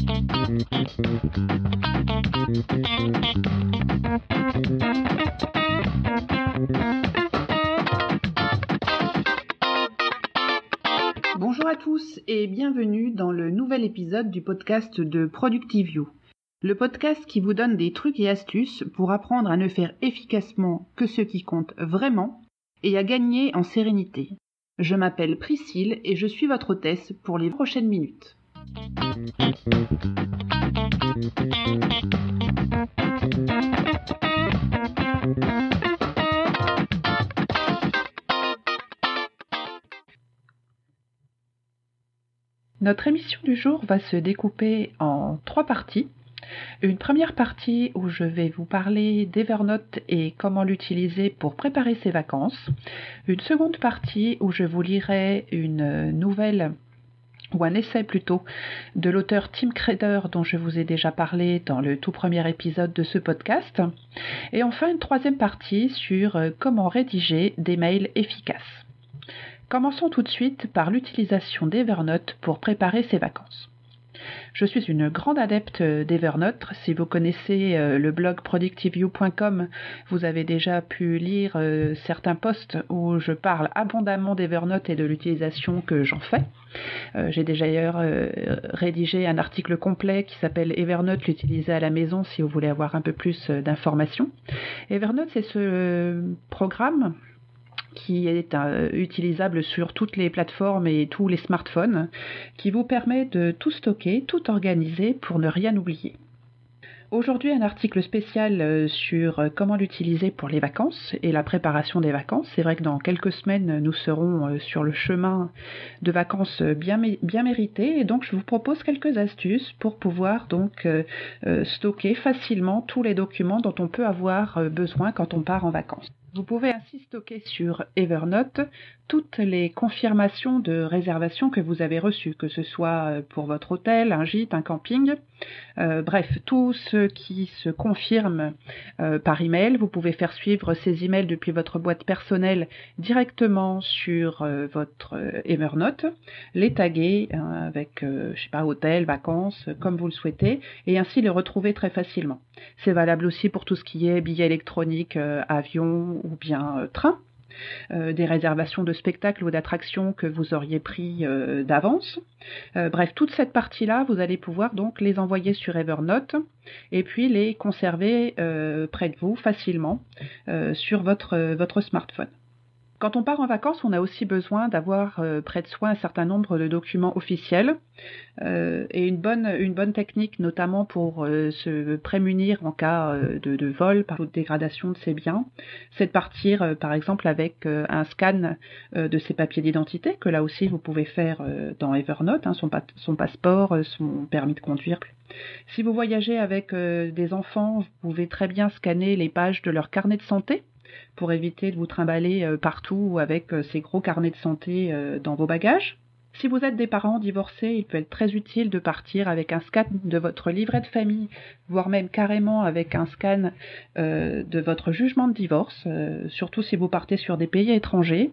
Bonjour à tous et bienvenue dans le nouvel épisode du podcast de Productivio, le podcast qui vous donne des trucs et astuces pour apprendre à ne faire efficacement que ce qui compte vraiment et à gagner en sérénité. Je m'appelle Priscille et je suis votre hôtesse pour les prochaines minutes. Notre émission du jour va se découper en 3 parties. Une première partie où je vais vous parler d'Evernote et comment l'utiliser pour préparer ses vacances. Une seconde partie où je vous lirai une nouvelle, ou un essai plutôt, de l'auteur Tim Kreider dont je vous ai déjà parlé dans le tout premier épisode de ce podcast. Et enfin une troisième partie sur comment rédiger des mails efficaces. Commençons tout de suite par l'utilisation d'Evernote pour préparer ses vacances. Je suis une grande adepte d'Evernote. Si vous connaissez le blog productivio.com, vous avez déjà pu lire certains posts où je parle abondamment d'Evernote et de l'utilisation que j'en fais. J'ai déjà d'ailleurs rédigé un article complet qui s'appelle Evernote, l'utiliser à la maison si vous voulez avoir un peu plus d'informations. Evernote, c'est ce programme qui est utilisable sur toutes les plateformes et tous les smartphones, qui vous permet de tout stocker, tout organiser pour ne rien oublier. Aujourd'hui, un article spécial sur comment l'utiliser pour les vacances et la préparation des vacances. C'est vrai que dans quelques semaines, nous serons sur le chemin de vacances bien méritées, et donc je vous propose quelques astuces pour pouvoir donc stocker facilement tous les documents dont on peut avoir besoin quand on part en vacances. Vous pouvez ainsi stocker sur Evernote toutes les confirmations de réservation que vous avez reçues, que ce soit pour votre hôtel, un gîte, un camping, bref, tout ce qui se confirme par email. Vous pouvez faire suivre ces emails depuis votre boîte personnelle directement sur votre Evernote, les taguer avec, hôtel, vacances, comme vous le souhaitez, et ainsi les retrouver très facilement. C'est valable aussi pour tout ce qui est billets électroniques, avion ou bien train. Des réservations de spectacles ou d'attractions que vous auriez pris d'avance. Bref, toute cette partie-là, vous allez pouvoir donc les envoyer sur Evernote et puis les conserver près de vous facilement sur votre smartphone. Quand on part en vacances, on a aussi besoin d'avoir près de soi un certain nombre de documents officiels et une bonne technique, notamment pour se prémunir en cas de vol par dégradation de ses biens, c'est de partir par exemple avec un scan de ses papiers d'identité, que là aussi vous pouvez faire dans Evernote, son passeport, son permis de conduire. Si vous voyagez avec des enfants, vous pouvez très bien scanner les pages de leur carnet de santé, pour éviter de vous trimballer partout avec ces gros carnets de santé dans vos bagages. Si vous êtes des parents divorcés, il peut être très utile de partir avec un scan de votre livret de famille, voire même carrément avec un scan de votre jugement de divorce, surtout si vous partez sur des pays étrangers,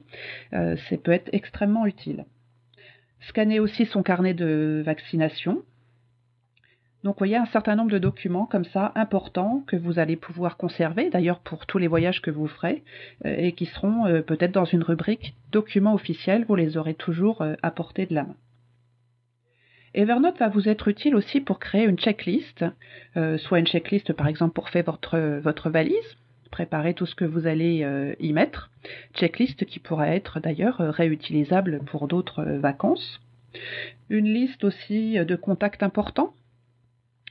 ça peut être extrêmement utile. Scanner aussi son carnet de vaccination. Donc, vous voyez un certain nombre de documents comme ça importants que vous allez pouvoir conserver, d'ailleurs pour tous les voyages que vous ferez, et qui seront peut-être dans une rubrique documents officiels, vous les aurez toujours à portée de la main. Evernote va vous être utile aussi pour créer une checklist, soit une checklist par exemple pour faire votre valise, préparer tout ce que vous allez y mettre, checklist qui pourra être d'ailleurs réutilisable pour d'autres vacances. Une liste aussi de contacts importants,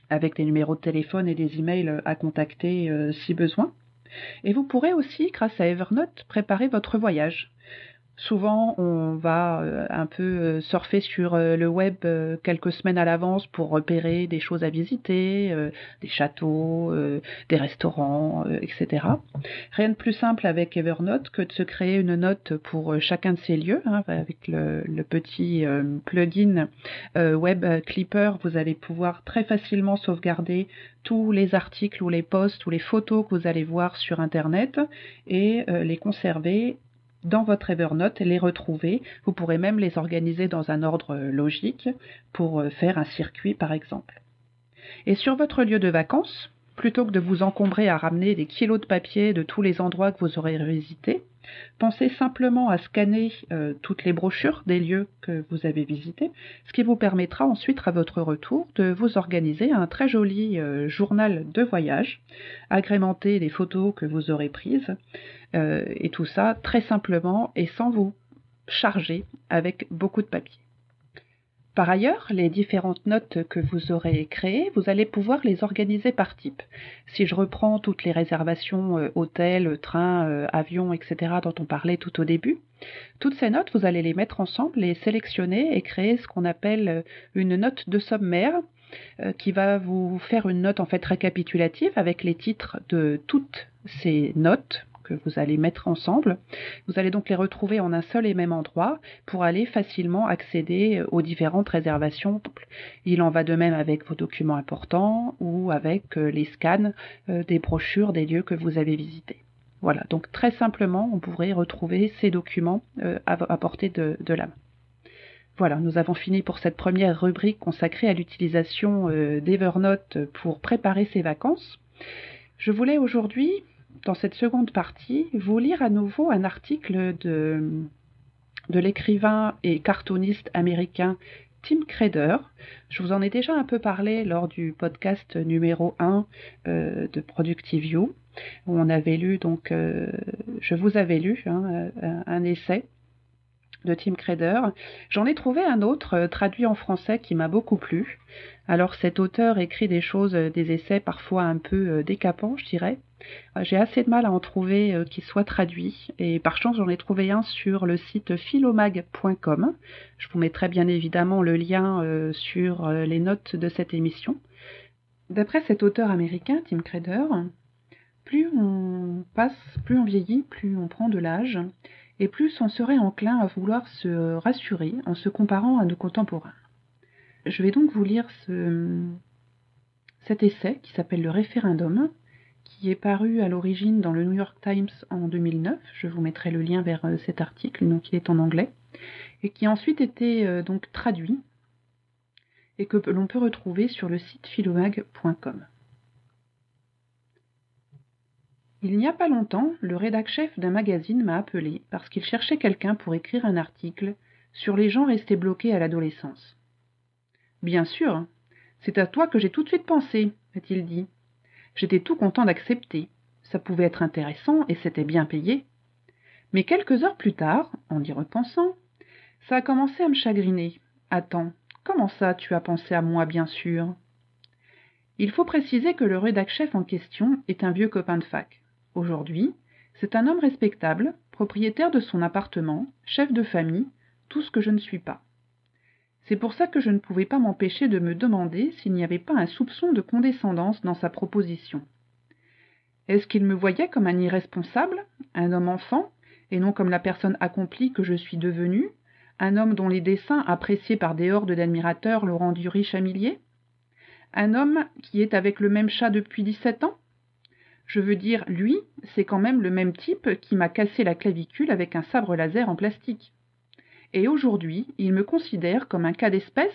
avec des numéros de téléphone et des emails à contacter si besoin. Et vous pourrez aussi, grâce à Evernote, préparer votre voyage. Souvent, on va un peu surfer sur le web quelques semaines à l'avance pour repérer des choses à visiter, des châteaux, des restaurants, etc. Rien de plus simple avec Evernote que de se créer une note pour chacun de ces lieux. Avec le petit plugin Web Clipper, vous allez pouvoir très facilement sauvegarder tous les articles ou les posts ou les photos que vous allez voir sur Internet et les conserver dans votre Evernote et les retrouver. Vous pourrez même les organiser dans un ordre logique pour faire un circuit par exemple. Et sur votre lieu de vacances, plutôt que de vous encombrer à ramener des kilos de papier de tous les endroits que vous aurez visités, pensez simplement à scanner toutes les brochures des lieux que vous avez visités, ce qui vous permettra ensuite à votre retour de vous organiser un très joli journal de voyage, agrémenté des photos que vous aurez prises, et tout ça très simplement et sans vous charger avec beaucoup de papier. Par ailleurs, les différentes notes que vous aurez créées, vous allez pouvoir les organiser par type. Si je reprends toutes les réservations hôtels, trains, avions, etc. dont on parlait tout au début, toutes ces notes, vous allez les mettre ensemble, les sélectionner et créer ce qu'on appelle une note de sommaire qui va vous faire une note en fait récapitulative avec les titres de toutes ces notes que vous allez mettre ensemble. Vous allez donc les retrouver en un seul et même endroit pour aller facilement accéder aux différentes réservations. Il en va de même avec vos documents importants ou avec les scans des brochures des lieux que vous avez visités. Voilà, donc très simplement, on pourrait retrouver ces documents à portée de la main. Voilà, nous avons fini pour cette première rubrique consacrée à l'utilisation d'Evernote pour préparer ses vacances. Je voulais aujourd'hui, dans cette seconde partie, vous lire à nouveau un article de l'écrivain et cartooniste américain Tim Kreider. Je vous en ai déjà un peu parlé lors du podcast numéro 1 de Productive You, où on avait lu, donc, je vous avais lu un essai de Tim Kreider. J'en ai trouvé un autre traduit en français qui m'a beaucoup plu. Alors cet auteur écrit des choses, des essais parfois un peu décapants, je dirais. J'ai assez de mal à en trouver qui soit traduit et par chance j'en ai trouvé un sur le site philomag.com. Je vous mettrai bien évidemment le lien sur les notes de cette émission. D'après cet auteur américain, Tim Kreider, plus on passe, plus on vieillit, plus on prend de l'âge, et plus on serait enclin à vouloir se rassurer en se comparant à nos contemporains. Je vais donc vous lire cet essai qui s'appelle Le référendum, qui est paru à l'origine dans le New York Times en 2009. Je vous mettrai le lien vers cet article, donc il est en anglais, et qui a ensuite été donc traduit et que l'on peut retrouver sur le site philomag.com. Il n'y a pas longtemps, le rédac-chef d'un magazine m'a appelé parce qu'il cherchait quelqu'un pour écrire un article sur les gens restés bloqués à l'adolescence. « Bien sûr, c'est à toi que j'ai tout de suite pensé, a-t-il dit. J'étais tout content d'accepter. Ça pouvait être intéressant et c'était bien payé. Mais quelques heures plus tard, en y repensant, ça a commencé à me chagriner. Attends, comment ça tu as pensé à moi, bien sûr ? Il faut préciser que le rédac-chef en question est un vieux copain de fac. Aujourd'hui, c'est un homme respectable, propriétaire de son appartement, chef de famille, tout ce que je ne suis pas. C'est pour ça que je ne pouvais pas m'empêcher de me demander s'il n'y avait pas un soupçon de condescendance dans sa proposition. Est-ce qu'il me voyait comme un irresponsable, un homme enfant, et non comme la personne accomplie que je suis devenue, un homme dont les dessins appréciés par des hordes d'admirateurs l'ont rendu riche à milliers ? Un homme qui est avec le même chat depuis 17 ans ? Je veux dire, lui, c'est quand même le même type qui m'a cassé la clavicule avec un sabre laser en plastique. Et aujourd'hui, il me considère comme un cas d'espèce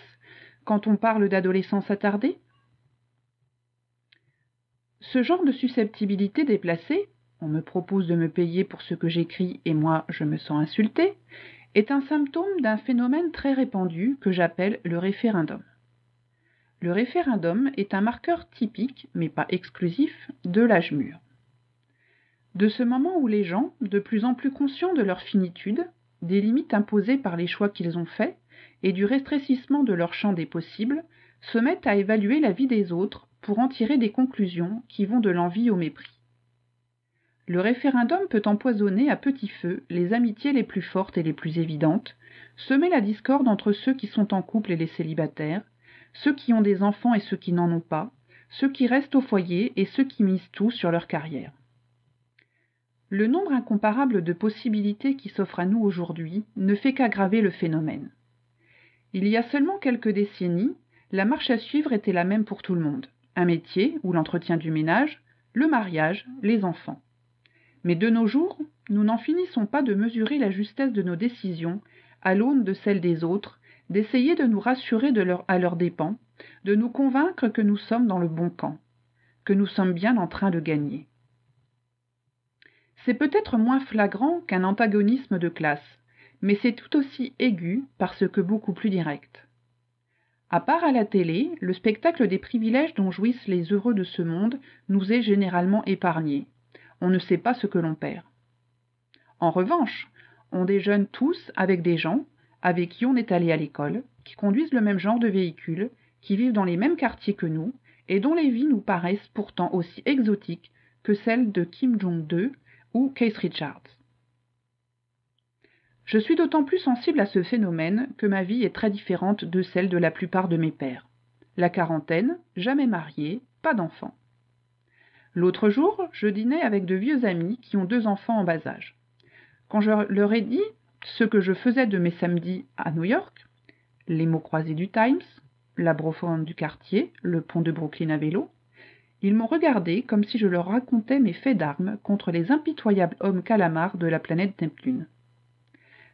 quand on parle d'adolescence attardée ? Ce genre de susceptibilité déplacée, on me propose de me payer pour ce que j'écris et moi je me sens insultée, est un symptôme d'un phénomène très répandu que j'appelle le référendum. Le référendum est un marqueur typique, mais pas exclusif, de l'âge mûr. De ce moment où les gens, de plus en plus conscients de leur finitude, des limites imposées par les choix qu'ils ont faits et du rétrécissement de leur champ des possibles, se mettent à évaluer la vie des autres pour en tirer des conclusions qui vont de l'envie au mépris. Le référendum peut empoisonner à petit feu les amitiés les plus fortes et les plus évidentes, semer la discorde entre ceux qui sont en couple et les célibataires, ceux qui ont des enfants et ceux qui n'en ont pas, ceux qui restent au foyer et ceux qui misent tout sur leur carrière. Le nombre incomparable de possibilités qui s'offrent à nous aujourd'hui ne fait qu'aggraver le phénomène. Il y a seulement quelques décennies, la marche à suivre était la même pour tout le monde. Un métier ou l'entretien du ménage, le mariage, les enfants. Mais de nos jours, nous n'en finissons pas de mesurer la justesse de nos décisions à l'aune de celles des autres, d'essayer de nous rassurer à leurs dépens, de nous convaincre que nous sommes dans le bon camp, que nous sommes bien en train de gagner. C'est peut-être moins flagrant qu'un antagonisme de classe, mais c'est tout aussi aigu parce que beaucoup plus direct. À part à la télé, le spectacle des privilèges dont jouissent les heureux de ce monde nous est généralement épargné. On ne sait pas ce que l'on perd. En revanche, on déjeune tous avec des gens avec qui on est allé à l'école, qui conduisent le même genre de véhicule, qui vivent dans les mêmes quartiers que nous, et dont les vies nous paraissent pourtant aussi exotiques que celles de Kim Jong-il ou Keith Richards. Je suis d'autant plus sensible à ce phénomène que ma vie est très différente de celle de la plupart de mes pairs. La quarantaine, jamais mariée, pas d'enfants. L'autre jour, je dînais avec de vieux amis qui ont 2 enfants en bas âge. Quand je leur ai dit ce que je faisais de mes samedis à New York, les mots croisés du Times, la brofante du quartier, le pont de Brooklyn à vélo, ils m'ont regardé comme si je leur racontais mes faits d'armes contre les impitoyables hommes calamars de la planète Neptune.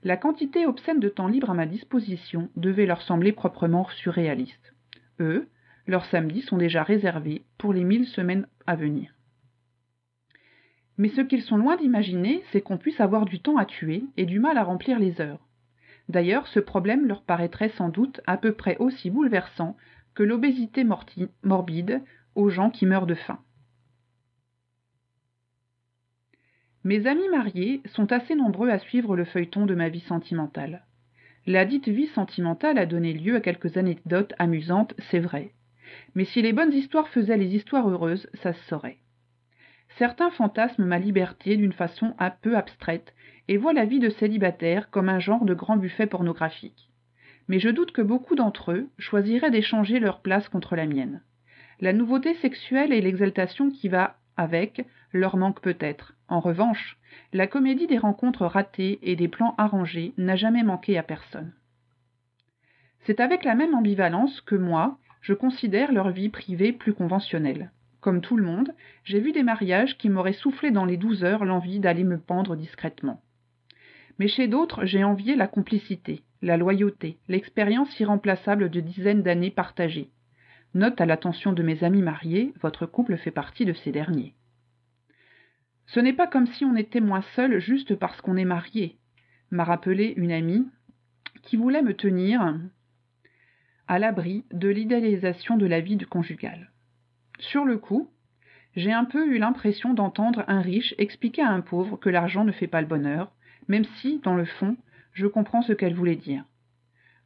La quantité obscène de temps libre à ma disposition devait leur sembler proprement surréaliste. Eux, leurs samedis sont déjà réservés pour les 1000 semaines à venir. Mais ce qu'ils sont loin d'imaginer, c'est qu'on puisse avoir du temps à tuer et du mal à remplir les heures. D'ailleurs, ce problème leur paraîtrait sans doute à peu près aussi bouleversant que l'obésité morbide aux gens qui meurent de faim. Mes amis mariés sont assez nombreux à suivre le feuilleton de ma vie sentimentale. La dite vie sentimentale a donné lieu à quelques anecdotes amusantes, c'est vrai. Mais si les bonnes histoires faisaient les histoires heureuses, ça se saurait. Certains fantasment ma liberté d'une façon un peu abstraite et voient la vie de célibataire comme un genre de grand buffet pornographique. Mais je doute que beaucoup d'entre eux choisiraient d'échanger leur place contre la mienne. La nouveauté sexuelle et l'exaltation qui va avec leur manquent peut-être. En revanche, la comédie des rencontres ratées et des plans arrangés n'a jamais manqué à personne. C'est avec la même ambivalence que moi, je considère leur vie privée plus conventionnelle. Comme tout le monde, j'ai vu des mariages qui m'auraient soufflé dans les 12 heures l'envie d'aller me pendre discrètement. Mais chez d'autres, j'ai envié la complicité, la loyauté, l'expérience irremplaçable de dizaines d'années partagées. Note à l'attention de mes amis mariés, votre couple fait partie de ces derniers. Ce n'est pas comme si on était moins seul juste parce qu'on est marié, m'a rappelé une amie qui voulait me tenir à l'abri de l'idéalisation de la vie conjugale. Sur le coup, j'ai un peu eu l'impression d'entendre un riche expliquer à un pauvre que l'argent ne fait pas le bonheur, même si, dans le fond, je comprends ce qu'elle voulait dire.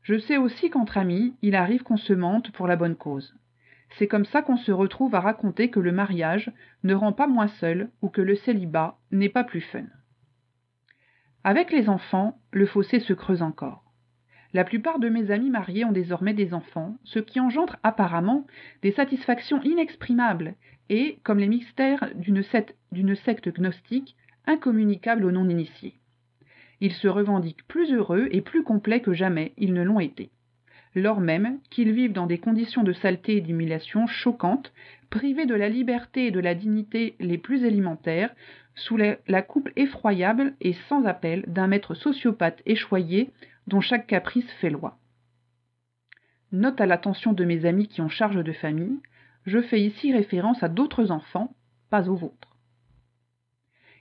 Je sais aussi qu'entre amis, il arrive qu'on se mente pour la bonne cause. C'est comme ça qu'on se retrouve à raconter que le mariage ne rend pas moins seul ou que le célibat n'est pas plus fun. Avec les enfants, le fossé se creuse encore. La plupart de mes amis mariés ont désormais des enfants, ce qui engendre apparemment des satisfactions inexprimables et, comme les mystères d'une secte gnostique, incommunicables aux non-initiés. Ils se revendiquent plus heureux et plus complets que jamais ils ne l'ont été. Lors même qu'ils vivent dans des conditions de saleté et d'humiliation choquantes, privés de la liberté et de la dignité les plus élémentaires, sous la coupe effroyable et sans appel d'un maître sociopathe échoyé dont chaque caprice fait loi. Note à l'attention de mes amis qui ont charge de famille, je fais ici référence à d'autres enfants, pas aux vôtres.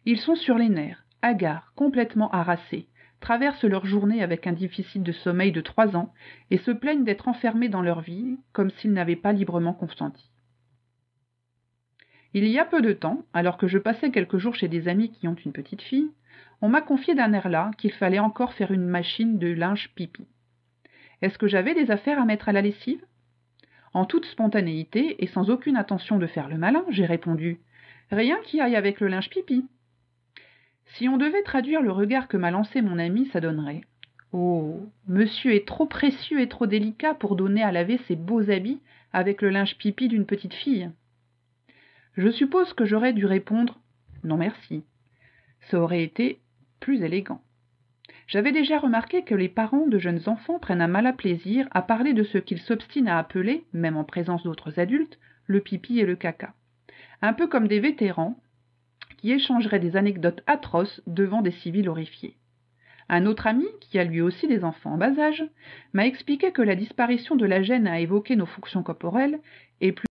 Ils sont sur les nerfs, hagards, complètement harassés, traversent leur journée avec un déficit de sommeil de 3 ans et se plaignent d'être enfermés dans leur vie comme s'ils n'avaient pas librement consenti. Il y a peu de temps, alors que je passais quelques jours chez des amis qui ont une petite fille, on m'a confié d'un air là qu'il fallait encore faire une machine de linge pipi. Est-ce que j'avais des affaires à mettre à la lessive ? En toute spontanéité et sans aucune intention de faire le malin, j'ai répondu « Rien qui aille avec le linge pipi ». Si on devait traduire le regard que m'a lancé mon ami, ça donnerait « Oh, monsieur est trop précieux et trop délicat pour donner à laver ses beaux habits avec le linge pipi d'une petite fille ». Je suppose que j'aurais dû répondre « Non merci ». Ça aurait été plus élégant. J'avais déjà remarqué que les parents de jeunes enfants prennent un malin plaisir à parler de ce qu'ils s'obstinent à appeler, même en présence d'autres adultes, le pipi et le caca. Un peu comme des vétérans qui échangeraient des anecdotes atroces devant des civils horrifiés. Un autre ami, qui a lui aussi des enfants en bas âge, m'a expliqué que la disparition de la gêne à évoquer nos fonctions corporelles est plus